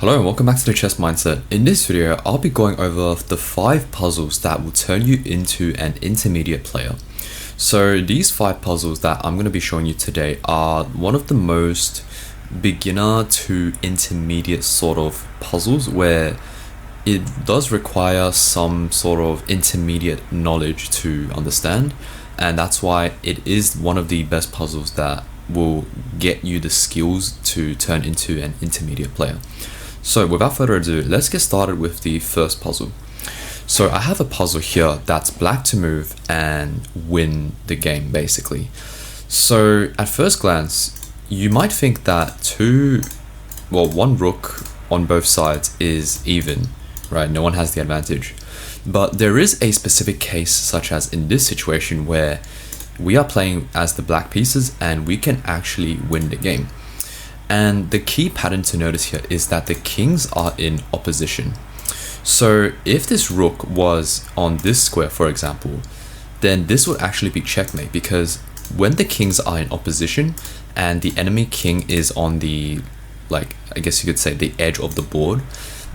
Hello and welcome back to the Chess Mindset. In this video, I'll be going over the 5 puzzles that will turn you into an intermediate player. So these 5 puzzles that I'm going to be showing you today are one of the most beginner to intermediate sort of puzzles where it does require some sort of intermediate knowledge to understand, and that's why it is one of the best puzzles that will get you the skills to turn into an intermediate player. So without further ado, let's get started with the first puzzle. So I have a puzzle here that's black to move and win the game basically. So at first glance, you might think that one rook on both sides is even, right? No one has the advantage. But there is a specific case, such as in this situation, where we are playing as the black pieces and we can actually win the game. And the key pattern to notice here is that the kings are in opposition. So if this rook was on this square, for example, then this would actually be checkmate, because when the kings are in opposition and the enemy king is on the, I guess you could say, the edge of the board,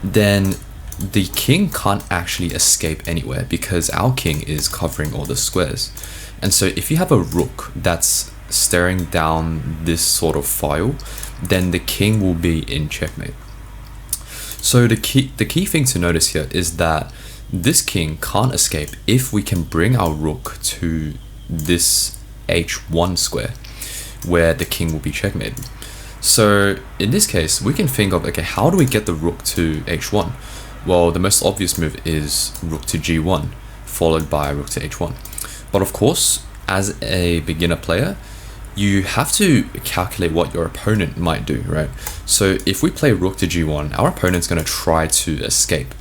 then the king can't actually escape anywhere because our king is covering all the squares. And so if you have a rook that's staring down this sort of file, then the king will be in checkmate. So the key thing to notice here is that this king can't escape if we can bring our rook to this h1 square where the king will be checkmated. So in this case, we can think of, okay, how do we get the rook to h1? Well, the most obvious move is rook to g1 followed by rook to h1. But of course, as a beginner player, you have to calculate what your opponent might do, right? So if we play rook to g1, our opponent's going to try to escape.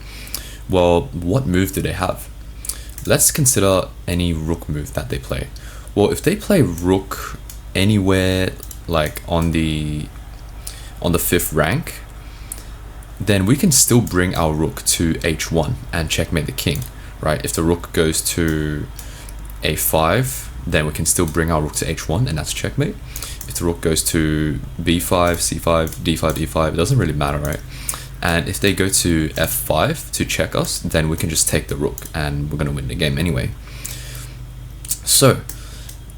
Well, what move do they have? Let's consider any rook move that they play. Well, if they play rook anywhere like on the 5th rank, then we can still bring our rook to h1 and checkmate the king, right? If the rook goes to a5, then we can still bring our rook to h1 and that's checkmate. If the rook goes to b5, c5, d5, e5, it doesn't really matter, right? And if they go to f5 to check us, then we can just take the rook and we're going to win the game anyway. So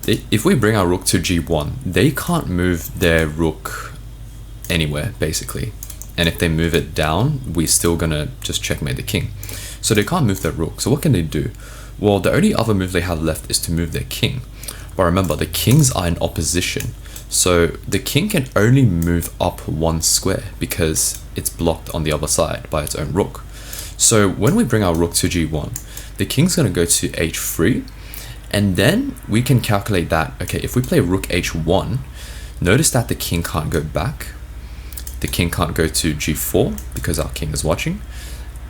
if we bring our rook to g1, they can't move their rook anywhere basically. And if they move it down, we're still going to just checkmate the king. So they can't move their rook. So what can they do? Well, the only other move they have left is to move their king. But remember, the kings are in opposition. So the king can only move up one square because it's blocked on the other side by its own rook. So when we bring our rook to g1, the king's going to go to h3. And then we can calculate that, okay, if we play rook h1, notice that the king can't go back. The king can't go to g4 because our king is watching.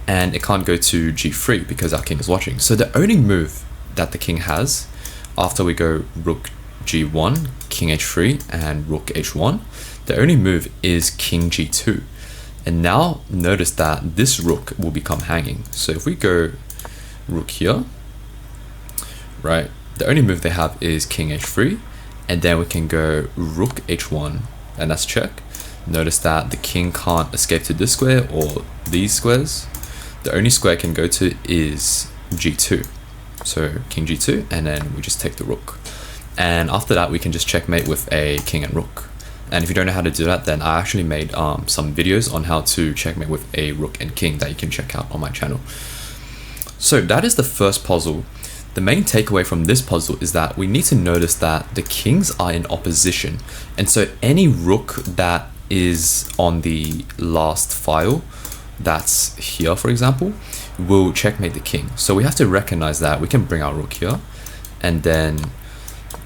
And it can't go to g3 because our king is watching. So the only move that the king has after we go rook g1, king h3, and rook h1, the only move is king g2. And now notice that this rook will become hanging. So if we go rook here, right, the only move they have is king h3, and then we can go rook h1, and that's check. Notice that the king can't escape to this square or these squares. The only square it can go to is g2. So king g2, and then we just take the rook. And after that, we can just checkmate with a king and rook. And if you don't know how to do that, then I actually made some videos on how to checkmate with a rook and king that you can check out on my channel. So that is the first puzzle. The main takeaway from this puzzle is that we need to notice that the kings are in opposition. And so any rook that is on the last file, that's here for example, will checkmate the king. So we have to recognize that we can bring our rook here and then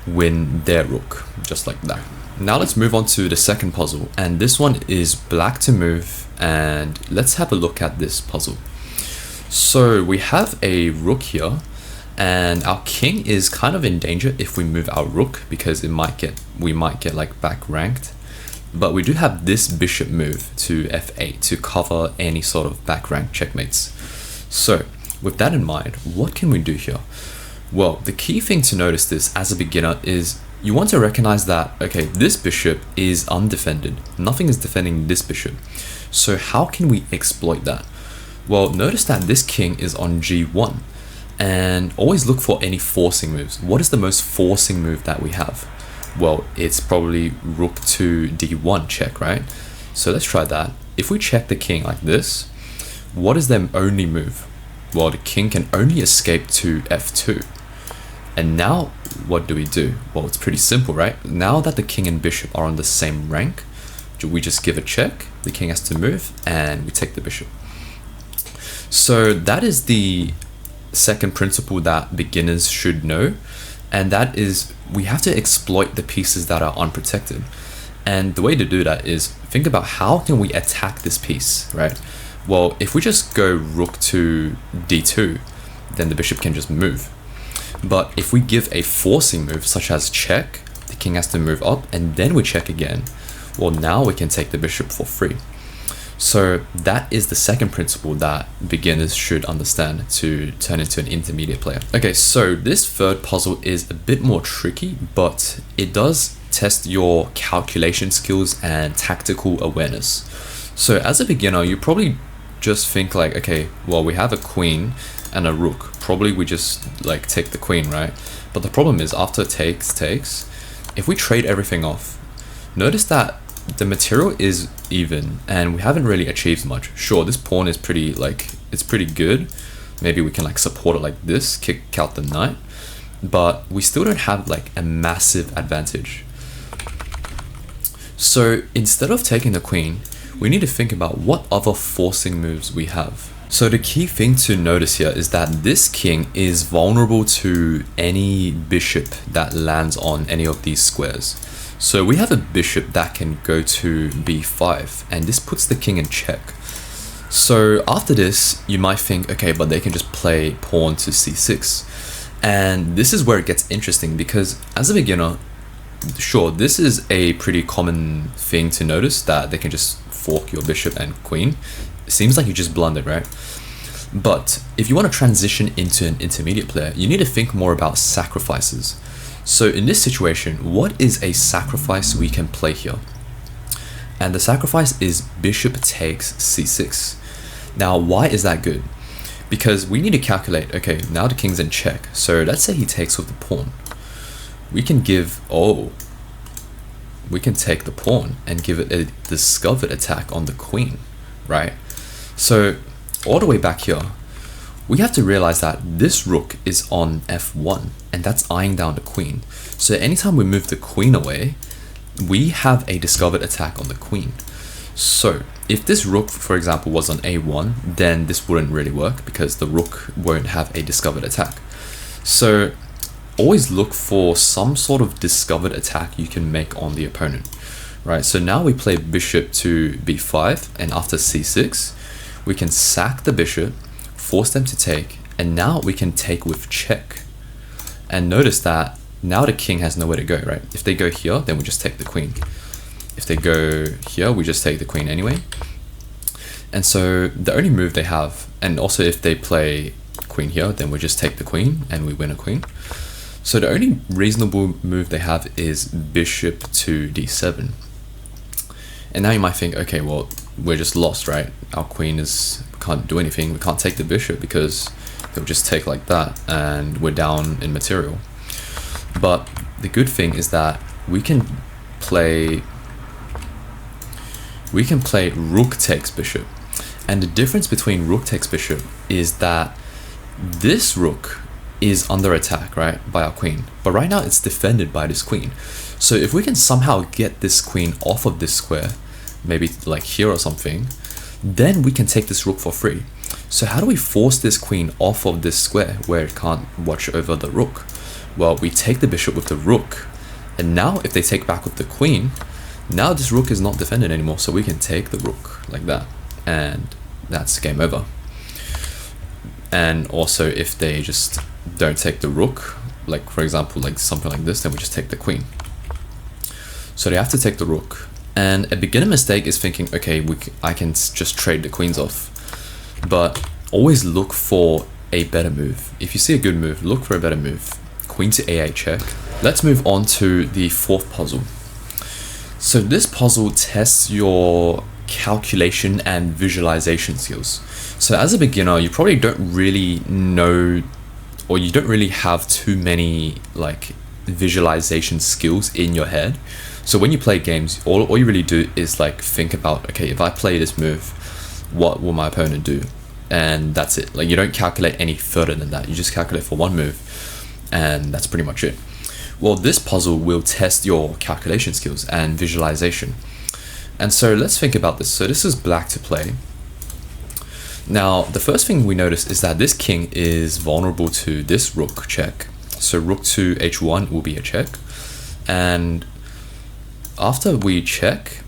win their rook, just like that. Now let's move on to the second puzzle, and this one is black to move, and let's have a look at this puzzle. So we have a rook here, and our king is kind of in danger if we move our rook because we might get like back ranked. But we do have this bishop move to f8 to cover any sort of back rank checkmates. So with that in mind, what can we do here? Well, the key thing to notice this as a beginner is you want to recognize that, okay, this bishop is undefended. Nothing is defending this bishop. So how can we exploit that? Well, notice that this king is on g1, and always look for any forcing moves. What is the most forcing move that we have? Well, it's probably rook to d1 check, right? So let's try that. If we check the king like this, what is their only move? Well, the king can only escape to f2. And now what do we do? Well, it's pretty simple, right? Now that the king and bishop are on the same rank, we just give a check, the king has to move, and we take the bishop. So that is the second principle that beginners should know, and that is we have to exploit the pieces that are unprotected. And the way to do that is think about how can we attack this piece, right? Well, if we just go rook to d2, then the bishop can just move. But if we give a forcing move such as check, the king has to move up and then we check again. Well, now we can take the bishop for free. So that is the second principle that beginners should understand to turn into an intermediate player. Okay, so this third puzzle is a bit more tricky, but it does test your calculation skills and tactical awareness. So as a beginner, you probably just think like, okay, well, we have a queen and a rook. Probably we just like take the queen, right? But the problem is after takes, if we trade everything off, notice that the material is even and we haven't really achieved much. Sure, this pawn is pretty like, it's pretty good. Maybe we can like support it like this, kick out the knight, but we still don't have like a massive advantage. So instead of taking the queen, we need to think about what other forcing moves we have. So the key thing to notice here is that this king is vulnerable to any bishop that lands on any of these squares. So we have a bishop that can go to b5, and this puts the king in check. So after this, you might think, okay, but they can just play pawn to c6. And this is where it gets interesting, because as a beginner, sure, this is a pretty common thing to notice, that they can just fork your bishop and queen. It seems like you just blundered, right? But if you want to transition into an intermediate player, you need to think more about sacrifices. So in this situation, what is a sacrifice we can play here? And the sacrifice is bishop takes c6. Now, why is that good? Because we need to calculate, okay, now the king's in check. So let's say he takes with the pawn. We can give, we can take the pawn and give it a discovered attack on the queen, right? So all the way back here, we have to realize that this rook is on f1, and that's eyeing down the queen. So anytime we move the queen away, we have a discovered attack on the queen. So if this rook, for example, was on a1, then this wouldn't really work because the rook won't have a discovered attack. So always look for some sort of discovered attack you can make on the opponent, right? So now we play bishop to b5, and after c6, we can sack the bishop, force them to take, and now we can take with check. And notice that now the king has nowhere to go, right? If they go here, then we just take the queen. If they go here, we just take the queen anyway. And so the only move they have, and also if they play queen here, then we just take the queen and we win a queen. So the only reasonable move they have is bishop to d7. And now you might think, okay, well, we're just lost, right? Our queen can't do anything. We can't take the bishop because they'll just take like that and we're down in material. But the good thing is that we can play rook takes bishop. And the difference between rook takes bishop is that this rook is under attack, right, by our queen. But right now it's defended by this queen. So if we can somehow get this queen off of this square, maybe like here or something, then we can take this rook for free. So how do we force this queen off of this square where it can't watch over the rook? Well, we take the bishop with the rook. And now if they take back with the queen, now this rook is not defended anymore. So we can take the rook like that. And that's game over. And also if they just don't take the rook, like for example, like something like this, then we just take the queen. So they have to take the rook. And a beginner mistake is thinking, okay, I can just trade the queens off. But always look for a better move. If you see a good move, look for a better move. Queen to a8 check. Let's move on to the fourth puzzle. So this puzzle tests your calculation and visualization skills. So as a beginner, you probably don't really know, or you don't really have too many like visualization skills in your head. So when you play games, all you really do is like think about, okay, if I play this move, what will my opponent do? And that's it. Like, you don't calculate any further than that. You just calculate for one move, and that's pretty much it. Well, this puzzle will test your calculation skills and visualization. And so let's think about this. So this is black to play. Now, the first thing we notice is that this king is vulnerable to this rook check. So rook to h1 will be a check. And after we check,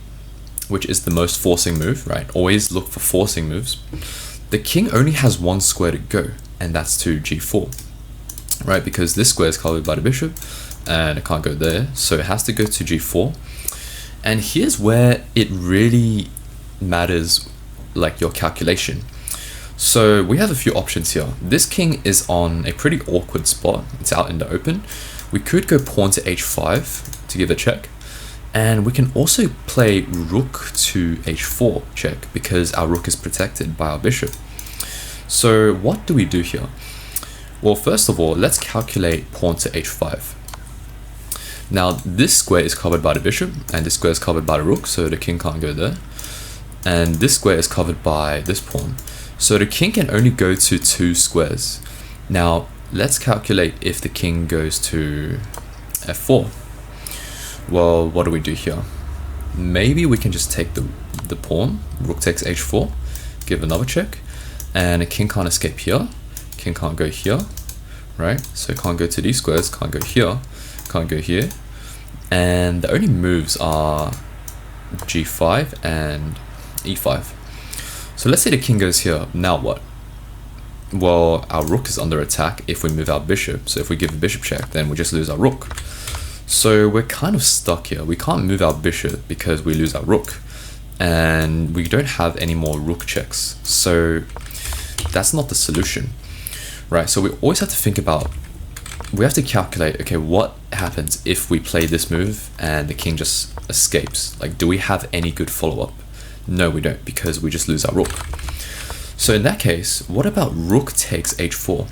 which is the most forcing move, right? Always look for forcing moves. The king only has one square to go, and that's to g4, right? Because this square is covered by the bishop, and it can't go there, so it has to go to g4. And here's where it really matters, like your calculation. So we have a few options here. This king is on a pretty awkward spot. It's out in the open. We could go pawn to h5 to give a check. And we can also play rook to h4 check because our rook is protected by our bishop. So what do we do here? Well, first of all, let's calculate pawn to h5. Now this square is covered by the bishop and this square is covered by the rook, so the king can't go there. And this square is covered by this pawn. So the king can only go to two squares. Now let's calculate if the king goes to f4. Well, what do we do here? Maybe we can just take the pawn. Rook takes h4, give another check, and the king can't escape here. King can't go here, right? So can't go to these squares, can't go here, can't go here. And the only moves are g5 and e5. So let's say the king goes here. Now what? Well, our rook is under attack if we move our bishop. So if we give a bishop check, then we just lose our rook. So we're kind of stuck here. We can't move our bishop because we lose our rook. And we don't have any more rook checks. So that's not the solution, right? So we always have to think about, we have to calculate, okay, what happens if we play this move and the king just escapes? Like, do we have any good follow-up? No, we don't, because we just lose our rook. So in that case, what about rook takes h4?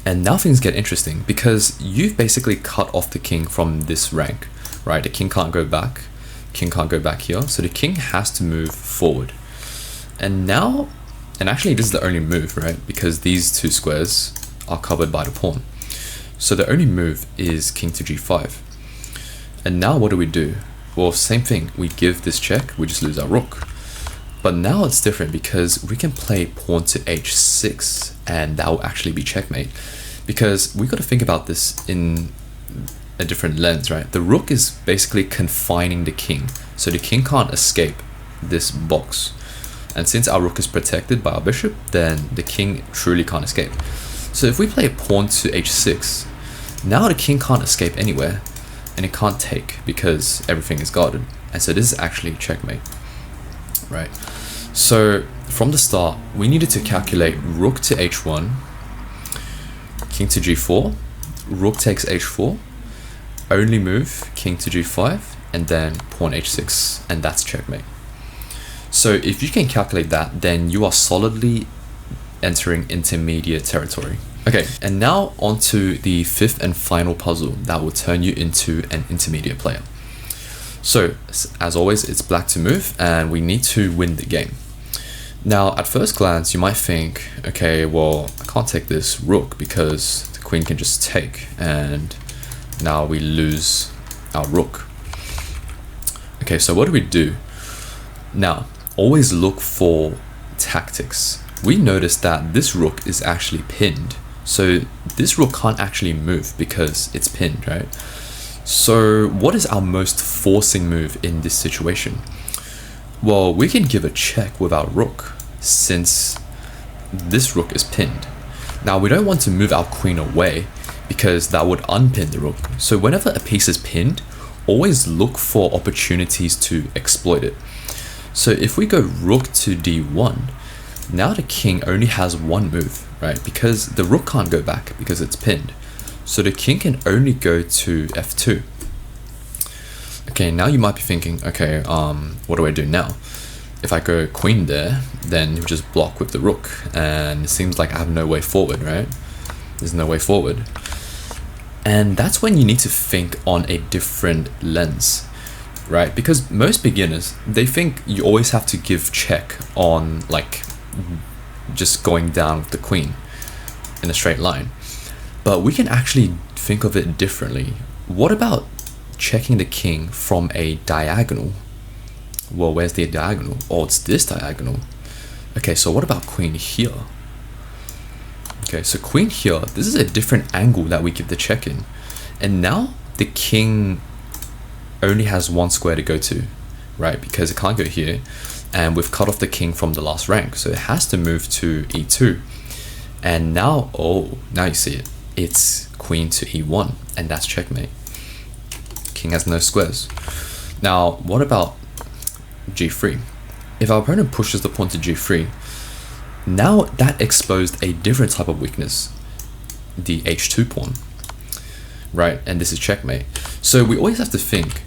And now things get interesting because you've basically cut off the king from this rank, right? The king can't go back, king can't go back here, so the king has to move forward. And now, and actually this is the only move, right? Because these two squares are covered by the pawn. So the only move is king to g5. And now what do? Well, same thing, we give this check, we just lose our rook. But now it's different because we can play pawn to h6 and that will actually be checkmate. Because we got to think about this in a different lens, right? The rook is basically confining the king. So the king can't escape this box. And since our rook is protected by our bishop, then the king truly can't escape. So if we play pawn to h6, now the king can't escape anywhere and it can't take because everything is guarded. And so this is actually checkmate, right? So from the start, we needed to calculate rook to h1, king to g4, rook takes h4, only move king to g5, and then pawn h6, and that's checkmate. So if you can calculate that, then you are solidly entering intermediate territory. Okay, and now on to the fifth and final puzzle that will turn you into an intermediate player. So, as always, it's black to move, and we need to win the game. Now, at first glance, you might think, okay, well, I can't take this rook because the queen can just take, and now we lose our rook. Okay, so what do? Now, always look for tactics. We noticed that this rook is actually pinned, so this rook can't actually move because it's pinned, right? So what is our most forcing move in this situation? Well, we can give a check with our rook since this rook is pinned. Now we don't want to move our queen away because that would unpin the rook. So whenever a piece is pinned, always look for opportunities to exploit it. So if we go rook to d1, now the king only has one move, right? Because the rook can't go back because it's pinned. So the king can only go to f2. Okay, now you might be thinking, okay, what do I do now? if I go queen there, then he'll just block with the rook, and it seems like I have no way forward, right? There's no way forward. And that's when you need to think on a different lens, right? Because most beginners, they think you always have to give check on like just going down with the queen in a straight line. But we can actually think of it differently. What about checking the king from a diagonal? Well, where's the diagonal? Oh, it's this diagonal. Okay, so what about queen here? Okay, so queen here, this is a different angle that we give the check in. And now the king only has one square to go to, right? Because it can't go here. And we've cut off the king from the last rank. So it has to move to e2. And now, oh, now you see it. It's queen to e1. And that's checkmate. King has no squares. Now, what about g3? If our opponent pushes the pawn to g3, now that exposed a different type of weakness, the h2 pawn, right? And this is checkmate. So we always have to think,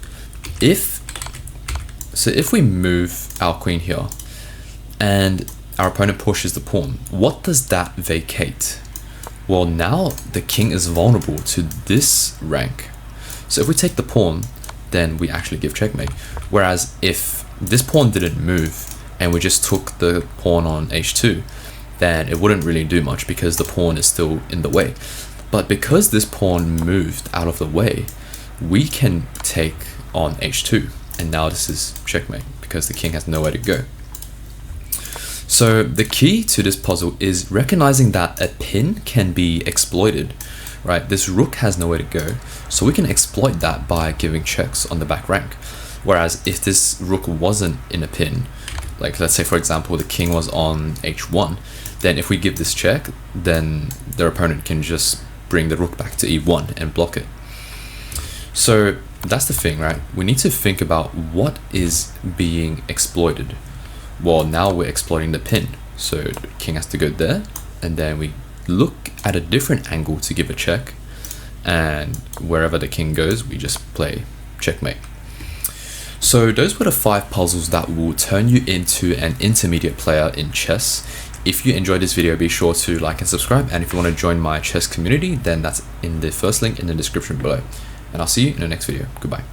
if we move our queen here and our opponent pushes the pawn, what does that vacate? Well, now the king is vulnerable to this rank. So if we take the pawn, then we actually give checkmate. Whereas if this pawn didn't move and we just took the pawn on h2, then it wouldn't really do much because the pawn is still in the way. But because this pawn moved out of the way, we can take on h2, and now this is checkmate because the king has nowhere to go. So the key to this puzzle is recognizing that a pin can be exploited, right? This rook has nowhere to go, so we can exploit that by giving checks on the back rank. Whereas if this rook wasn't in a pin, like let's say for example the king was on h1, then if we give this check, then their opponent can just bring the rook back to e1 and block it. So that's the thing, right? We need to think about what is being exploited. Well, now we're exploiting the pin, so the king has to go there, and then we look at a different angle to give a check, and wherever the king goes, we just play checkmate. So those were the 5 puzzles that will turn you into an intermediate player in chess. If you enjoyed this video, be sure to like and subscribe, and if you want to join my chess community, then that's in the first link in the description below. And I'll see you in the next video. Goodbye.